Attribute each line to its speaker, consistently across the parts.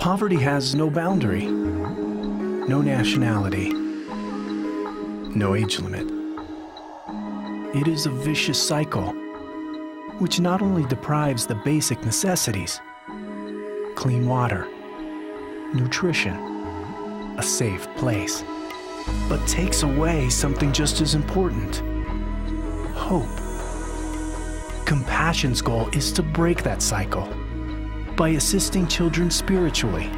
Speaker 1: Poverty has no boundary, no nationality, no age limit. It is a vicious cycle, which not only deprives the basic necessities, clean water, nutrition, a safe place, but takes away something just as important: hope. Compassion's goal is to break that cycle by assisting children spiritually,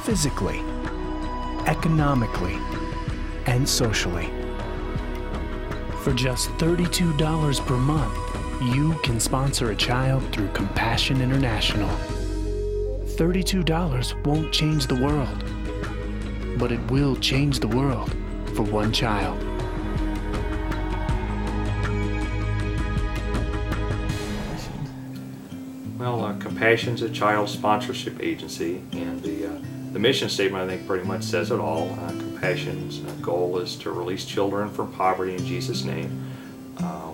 Speaker 1: physically, economically, and socially. For just $32 per month, you can sponsor a child through Compassion International. $32 won't change the world, but it will change the world for one child.
Speaker 2: Well, Compassion's a child sponsorship agency, and the mission statement, I think, pretty much says it all. Compassion's goal is to release children from poverty in Jesus' name.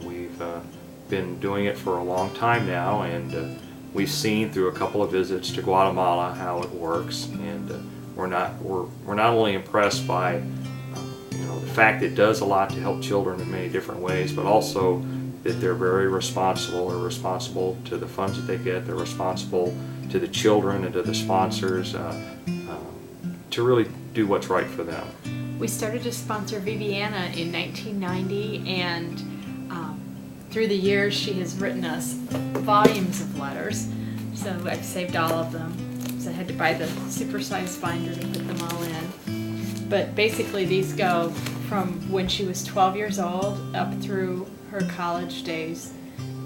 Speaker 2: We've been doing it for a long time now, and we've seen through a couple of visits to Guatemala how it works, and we're not only impressed by the fact that it does a lot to help children in many different ways, but also that they're very responsible. They're responsible to the funds that they get. They're responsible to the children and to the sponsors to really do what's right for them.
Speaker 3: We started to sponsor Viviana in 1990, and through the years she has written us volumes of letters. So I've saved all of them. So I had to buy the supersized binder to put them all in. But basically these go from when she was 12 years old up through her college days.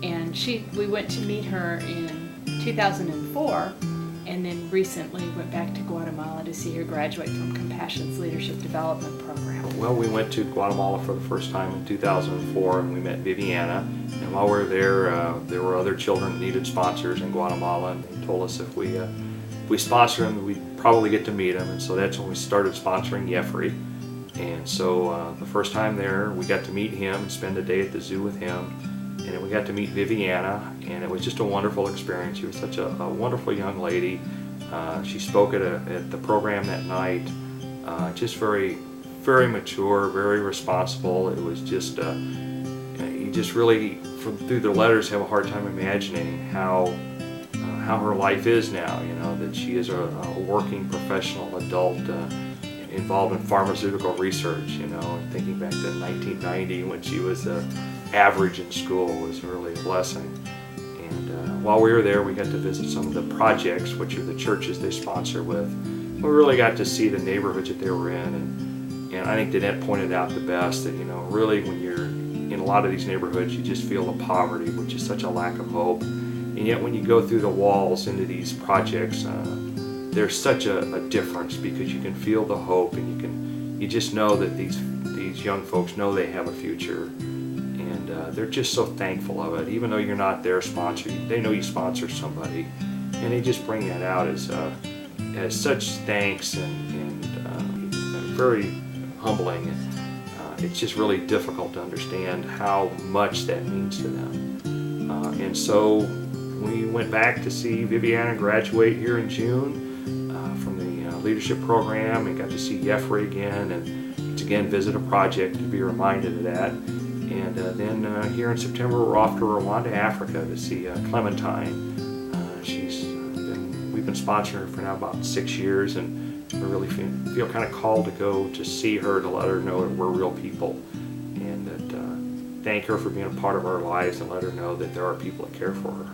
Speaker 3: And we went to meet her in 2004, and then recently went back to Guatemala to see her graduate from Compassion's Leadership Development Program.
Speaker 2: Well, we went to Guatemala for the first time in 2004, and we met Viviana. And while we were there were other children that needed sponsors in Guatemala, and they told us if we sponsor them, we'd probably get to meet them. And so that's when we started sponsoring Jeffrey. And so the first time there, we got to meet him and spend a day at the zoo with him. And then we got to meet Viviana, and it was just a wonderful experience. She was such a wonderful young lady. She spoke at the program that night, just very, very mature, very responsible. It was just, you just really, through the letters, have a hard time imagining how her life is now, that she is a working professional adult involved in pharmaceutical research, thinking back to 1990 when she was average in school was really a blessing. And while we were there, we got to visit some of the projects, which are the churches they sponsor with. We really got to see the neighborhoods that they were in, and I think Danette pointed out the best that, really when you're in a lot of these neighborhoods, you just feel the poverty, which is such a lack of hope. And yet when you go through the walls into these projects, there's such a difference, because you can feel the hope, and you just know that these young folks know they have a future. They're just so thankful of it. Even though you're not their sponsor, they know you sponsor somebody, and they just bring that out as such thanks and very humbling. It's just really difficult to understand how much that means to them. And so we went back to see Viviana graduate here in June from the leadership program, and got to see Jeffrey again, and again visit a project to be reminded of that. And then here in September, we're off to Rwanda, Africa, to see Clementine. We've been sponsoring her for now about 6 years, and we really feel kind of called to go to see her, to let her know that we're real people, and that thank her for being a part of our lives, and let her know that there are people that care for her.